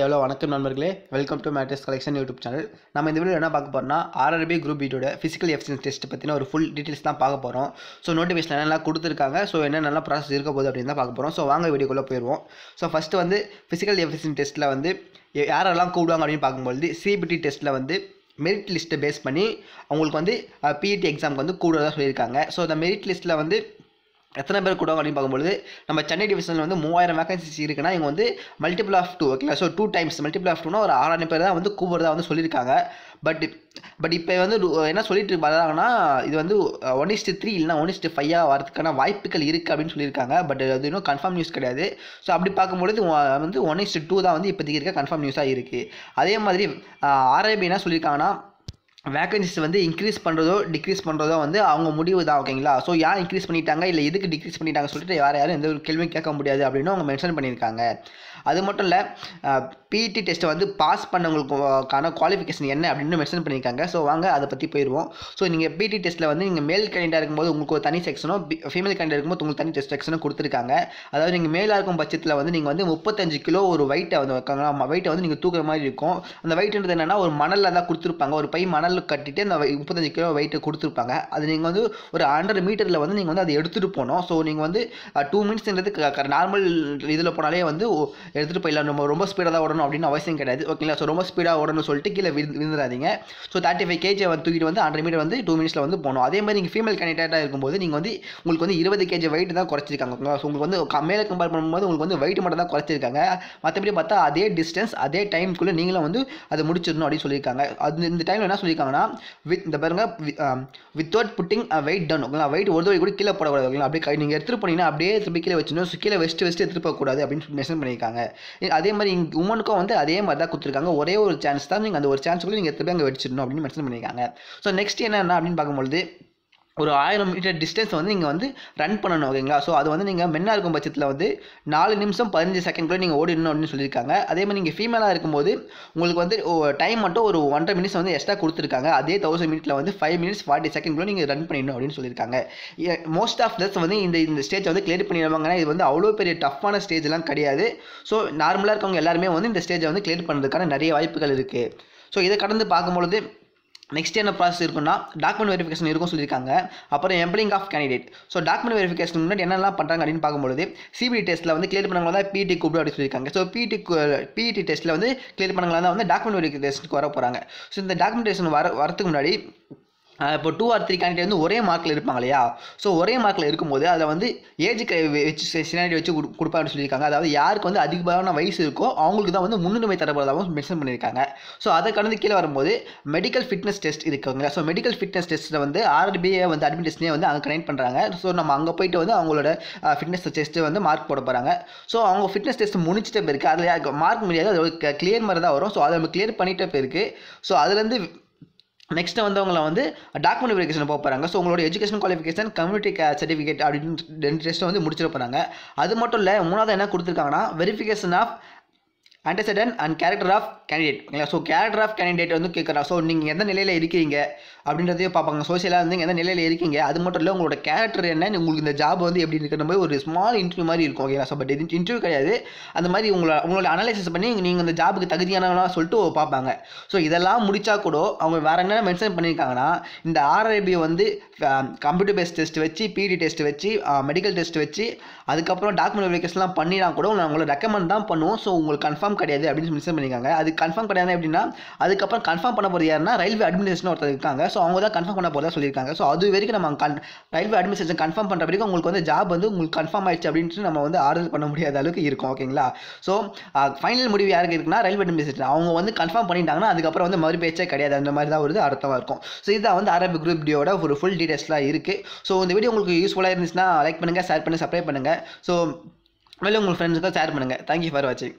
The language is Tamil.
ஹலோ வணக்கம் நண்பர்களே, welcome to Matrix Collection YouTube channel. நம்ம இந்த வீடியோ என்ன பார்க்க போறோம்னா, ஆர்ஆர்பி குரூப் பீட்டோட ஃபிசிக்கல் எஃபிஷியன்சி டெஸ்ட் பற்றின ஒரு ஃபுல் டீட்டெயில்ஸ் தான் பார்க்க போகிறோம். ஸோ நோட்டிஃபிகேஷன் என்னெல்லாம் கொடுத்துருக்காங்க, ஸோ என்னென்னலாம் ப்ராசஸ் இருக்க போகுது அப்படின்னு தான் பார்க்க போகிறோம். ஸோ வாங்க வீடியோக்குள்ளே போயிடுவோம். ஸோ ஃபஸ்ட்டு வந்து ஃபிசிக்கல் எஃபிஷியன்சி டெஸ்ட்டில் வந்து யாரெல்லாம் கூடுவாங்க அப்படின்னு பார்க்கும்போது சிபிடி டெஸ்ட்டில் வந்து மெரிட் லிஸ்ட்டை பேஸ் பண்ணி அவங்களுக்கு வந்து பிஇடி எக்ஸாமுக்கு வந்து கூடுதலாக சொல்லியிருக்காங்க. ஸோ அந்த மெரிட் லிஸ்ட்டில் வந்து எத்தனை பேர் கூடுவாங்க அப்படின்னு பார்க்கும்போது நம்ம சென்னை டிவிஷனில் வந்து 3000 வேகன்சிஸ் இருக்குன்னா இவங்க வந்து மல்டிபிள் ஆஃப் 2 ஓகேங்களா. ஸோ 2 டைம்ஸ் மல்டிபிள் ஆஃப் 2னா ஒரு 6000 பேர் தான் வந்து கூடுதலாக வந்து சொல்லியிருக்காங்க. பட் இப்போ வந்து என்ன சொல்லிட்டு வராங்கன்னா, இது வந்து 1:3 இல்லைனா 1:5 வரதுக்கான வாய்ப்புகள் இருக்குது அப்படின்னு சொல்லியிருக்காங்க. பட் அது இன்னும் கன்ஃபார்ம் நியூஸ் கிடையாது. ஸோ அப்படி பார்க்கும்பொழுது வந்து 1:2 தான் வந்து இப்போதைக்கு இருக்க கன்ஃபார்ம் நியூஸாக இருக்குது. அதே மாதிரி ஆர்ஐபி என்ன சொல்லியிருக்காங்கன்னா, வேகன்சிஸ் வந்து இன்க்ரீஸ் பண்ணுறதோ டிக்ரீஸ் பண்ணுறதோ வந்து அவங்க முடிவு தான் ஓகேங்களா. ஸோ யார் இன்க்ரீஸ் பண்ணிட்டாங்க இல்லை எதுக்கு டிக்ரீஸ் பண்ணிட்டாங்க சொல்லிட்டு யாரும் எந்த ஒரு கேள்வியும் கேட்க முடியாது அப்படின்னு அவங்க மென்ஷன் பண்ணியிருக்காங்க. அது மட்டும் இல்லை, பிஇடி டெஸ்ட்டை வந்து பாஸ் பண்ணவங்களுக்கான குவாலிஃபிகேஷன் என்ன அப்படின்னு மென்ஷன் பண்ணியிருக்காங்க. ஸோ வாங்க அதை பற்றி போயிடுவோம். ஸோ நீங்கள் பிஇடி டெஸ்ட்டில் வந்து நீங்கள் மேல் கேண்டிடேட்டாக இருக்கும்போது உங்களுக்கு ஒரு தனி செக்ஷனோ, ஃபீமேல் கேண்டிடேட் இருக்கும்போது உங்களுக்கு தனி செக்ஷனோ கொடுத்துருக்காங்க. அதாவது நீங்கள் மேலாக இருக்கும் பட்சத்தில் வந்து நீங்கள் வந்து 35 கிலோ ஒரு வெயிட்டை வந்து வெயிட்டை வந்து நீங்கள் தூக்குற மாதிரி இருக்கும். அந்த வெயிட்ன்றது என்னென்னா ஒரு மணலில் தான் கொடுத்துருப்பாங்க. ஒரு பை மணல் கட்டிட்டு அந்த 35 கிலோ வெயிட்டை கொடுத்துருப்பாங்க. அது நீங்கள் வந்து ஒரு 100 மீட்டரில் வந்து நீங்கள் வந்து அதை எடுத்துகிட்டு போகணும். ஸோ நீங்கள் வந்து 2 மினிட்ஸ்ன்றது நார்மல் இதில் போனாலே வந்து எடுத்துகிட்டு போயிடலாம். நம்ம ரொம்ப ஸ்பீடாக தான் ஓடணும் அப்படின்னு அவசியம் கிடையாது ஓகேங்களா. ஸோ ரொம்ப ஸ்பீடாக ஓடணும்னு சொல்லிட்டு கீழே விழுந்துடாதீங்க. ஸோ 35 கேஜி வந்து தூக்கிட்டு வந்து 100 மீட்டர் வந்து 2 மினிட்ஸில் வந்து போகணும். அதே மாதிரி நீங்கள் ஃபீமேல் கேண்டிடேட்டாக இருக்கும்போது நீங்கள் வந்து உங்களுக்கு வந்து 20 கேஜி வெயிட் தான் குறைச்சிருக்காங்க ஓகேங்களா. ஸோ உங்களுக்கு வந்து மேலே கம்பேர் பண்ணும்போது உங்களுக்கு வந்து வெயிட் மட்டும் தான் குறைச்சிருக்காங்க. மற்றபடி பார்த்தா அதே டிஸ்டன்ஸ் அதே டைமுக்குள்ளே நீங்களும் வந்து அதை முடிச்சிடணும் அப்படின்னு சொல்லியிருக்காங்க. அது இந்த டைமில் என்ன சொல்லியிருக்காங்கன்னா, இந்த பாருங்க, வித்தவுட் புட்டிங் வெயிட் டவுன் ஓகேங்களா. வெயிட் ஒரு கூட கீழே போடக்கூடாது ஓகேங்களா. அப்படியே நீங்கள் எடுத்துகிட்டு போனீங்கன்னா அப்படியே திருப்பி கீழே வச்சுணும். ஸோ கீழே வெஸ்ட் எடுத்துகிட்டு போகக்கூடாது அப்படின்னு மென்ஷன் பண்ணியிருக்காங்க. அதே மாதிரி உமனுக்கும் வந்து அதே மாதிரி தான் கொடுத்துருக்காங்க. ஒரே ஒரு சான்ஸ் தான், நீங்கள் அந்த ஒரு சான்ஸுக்குள்ளே நீங்கள் திருப்பி அங்கே வச்சிடணும் அப்படின்னு மென்ஷன் பண்ணியிருக்காங்க. ஸோ நெக்ஸ்ட் என்ன அப்படின்னு பார்க்கும்பொழுது ஒரு 1000 மீட்டர் டிஸ்டன்ஸ் வந்து நீங்கள் வந்து ரன் பண்ணணும் ஓகேங்களா. ஸோ அது வந்து நீங்கள் மென்னாக இருக்கும் பட்சத்தில் வந்து 4 நிமிஷம் 15 செகண்ட்குள்ளே நீங்கள் ஓடிடணும் அப்படின்னு சொல்லியிருக்காங்க. அதே மாதிரி நீங்கள் ஃபீமேலாக இருக்கும்போது உங்களுக்கு வந்து டைம் மட்டும் ஒரு 1.5 மினிட்ஸ் வந்து எக்ஸ்ட்ரா கொடுத்துருக்காங்க. அதே 1000 மீட்டரில் வந்து 5 மினிட்ஸ் 40 செகண்ட்குள்ளே நீங்கள் ரன் பண்ணிடணும் அப்படின்னு சொல்லியிருக்காங்க. மோஸ்ட் ஆஃப் தட்ஸ் வந்து இந்த ஸ்டேஜை வந்து கிளியர் பண்ணிடுவாங்கன்னா இது வந்து அவ்வளோ பெரிய டஃப்பான ஸ்டேஜ்லாம் கிடையாது. ஸோ நார்மலாக இருக்கவங்க எல்லாருமே வந்து இந்த ஸ்டேஜை வந்து கிளியர் பண்ணுறதுக்கான நிறைய வாய்ப்புகள் இருக்குது. ஸோ இதை கடந்து பார்க்கும்பொழுது நெக்ஸ்ட் என்ன ப்ராசஸ் இருக்குன்னா, டாக்குமெண்ட் வெரிஃபிகேஷன் இருக்கும் சொல்லியிருக்காங்க. அப்புறம் employing of candidate. So document verification முன்னாடி என்னெல்லாம் பண்ணுறாங்க அப்படின்னு பார்க்கும்போது சிபிடி டெஸ்ட்டில் வந்து கிளியர் பண்ணவங்க தான் பிஇடி கூப்பிடு அப்படின்னு சொல்லியிருக்காங்க. ஸோ பிஇடி டெஸ்ட்டில் வந்து கிளியர் பண்ணவங்க தான் வந்து டாக்குமெண்ட் வெரிஃபிகேஷனுக்கு வர போகிறாங்க. ஸோ இந்த டாக்குமெண்டேஷன் வரத்துக்கு முன்னாடி இப்போ 2 or 3 கேண்டிடேட் வந்து ஒரே மார்க்கில் இருப்பாங்க இல்லையா. ஸோ ஒரே மார்க்கில் இருக்கும்போது அதில் வந்து ஏஜ் வச்சு சினாரிட்டி வச்சு கொடுப்பாங்கன்னு சொல்லியிருக்காங்க. அதாவது யாருக்கு வந்து அதிகமான வயசு இருக்கோ அவங்களுக்கு தான் வந்து முன்னுரிமை தரப்படுறதாகவும் மென்ஷன் பண்ணியிருக்காங்க. ஸோ அதை கடந்து கீழே வரும்போது மெடிக்கல் ஃபிட்னஸ் டெஸ்ட் இருக்குங்களா. ஸோ மெடிக்கல் ஃபிட்னஸ் டெஸ்ட்டில் வந்து ஆர்பிஐ வந்து அட்மினிஸ்ட்ரேஷனே வந்து அங்கே கனெக்ட் பண்ணுறாங்க. ஸோ நம்ம அங்கே போயிட்டு வந்து அவங்களோட ஃபிட்னஸ் டெஸ்ட்டு வந்து மார்க் போட போகிறாங்க. ஸோ அவங்க ஃபிட்னஸ் டெஸ்ட் முடிச்சிட்ட பேருக்கு அதில் மார்க் முடியாது, அது கிளியர் மாதிரி தான் வரும். ஸோ அதை நம்ம கிளியர் பண்ணிட்ட பேருக்கு ஸோ அதுலேருந்து நெக்ஸ்ட்டு வந்து அவங்கள வந்து டாக்குமெண்ட் வெரிஃபிகேஷன் போக போகிறாங்க. ஸோ உங்களோட எஜுகேஷன் குவாலிஃபிகேஷன் கம்யூனிட்டி சர்டிஃபிகேட் அப்படின்னு 2 டெஸ்ட்டை வந்து முடிச்சிட போகிறாங்க. அது மட்டும் இல்லை, மூணாவது என்ன கொடுத்துருக்காங்கன்னா, verification of antecedent and character of candidate ஓகேங்களா. ஸோ கேரக்டர் ஆஃப் கேண்டிடேட் வந்து கேட்குறா. ஸோ நீங்கள் எந்த நிலையில் இருக்கீங்க அப்படின்றதையும் பார்ப்பாங்க. சோசியலாக வந்து எந்த நிலையில் இருக்கீங்க, அது மட்டும் இல்லை உங்களோட கேரக்டர் என்ன, உங்களுக்கு இந்த ஜாப் வந்து எப்படி இருக்கிற மாதிரி ஒரு ஸ்மால் இன்டர்வியூ மாதிரி இருக்கும் ஓகேங்களா. ஸோ பட் இது இன்டர்வியூ கிடையாது. அந்த மாதிரி உங்களோட அனலைசிஸ் பண்ணி நீங்கள் இந்த ஜாபுக்கு தகுதியானவனா சொல்லிட்டு பார்ப்பாங்க. ஸோ இதெல்லாம் முடித்தா கூட அவங்க வேறு என்ன மென்ஷன் பண்ணியிருக்காங்கன்னா, இந்த ஆர்ஐபி வந்து கம்ப்யூட்டர் பேஸ்ட் டெஸ்ட் வச்சு பிடி டெஸ்ட் வச்சு மெடிக்கல் டெஸ்ட் வச்சு அதுக்கப்புறம் டாக்குமெண்ட் வெரிஃபிகேஷன்லாம் பண்ணினா கூட உங்களை ரெக்கமெண்ட் தான் பண்ணுவோம். ஸோ உங்களுக்கு கன்ஃபார்ம் கிடையாது அப்படின்னு மென்ஷன் பண்ணியிருக்காங்க. அது கன்ஃபார்ம் கிடையாது அப்படின்னா அதுக்கப்புறம் கன்ஃபார்ம் பண்ண போகிறது யாருன்னா ரயில்வே அட்மினிஸ்ட்ரேஷன் ஒருத்தர் இருக்காங்க. ஸோ அவங்க தான் கன்ஃபார்ம் பண்ண போகிறதா சொல்லியிருக்காங்க. ஸோ அது வரைக்கும் நம்ம ரயில்வே அட்மினிஸ்ட்ரேஷன் கன்ஃபார்ம் பண்ணுற வரைக்கும் உங்களுக்கு வந்து ஜாப் வந்து உங்களுக்கு கன்ஃபார்ம் ஆயிடுச்சு அப்படின்ட்டு நம்ம வந்து ஆர்டர் பண்ண முடியாத அளவுக்கு இருக்கும் ஓகேங்களா. ஸோ ஃபைனல் முடிவு யாருக்கு இருக்குன்னா ரயில்வே அட்மினிஸ்ட்ரேஷன் அவங்க வந்து கன்ஃபார்ம் பண்ணிட்டாங்கன்னா அதுக்கப்புறம் வந்து மறு பேச்சே கிடையாது, அந்த மாதிரி தான் ஒரு அர்த்தமாக இருக்கும். ஸோ இதுதான் வந்து ஆர்ஆர்பி குரூப் வீடியோட ஒரு ஃபுல் டீடைல்ஸ்லாம் இருக்குது. ஸோ இந்த வீடியோ உங்களுக்கு யூஸ்ஃபுல்லாக இருந்துச்சுன்னா லைக் பண்ணுங்கள், ஷேர் பண்ணுங்கள், சப்ஸ்கிரைப் பண்ணுங்கள். ஸோ மேலும் உங்கள் ஃப்ரெண்ட்ஸுக்கும் ஷேர் பண்ணுங்கள். தேங்க்யூ ஃபார் வாட்சிங்.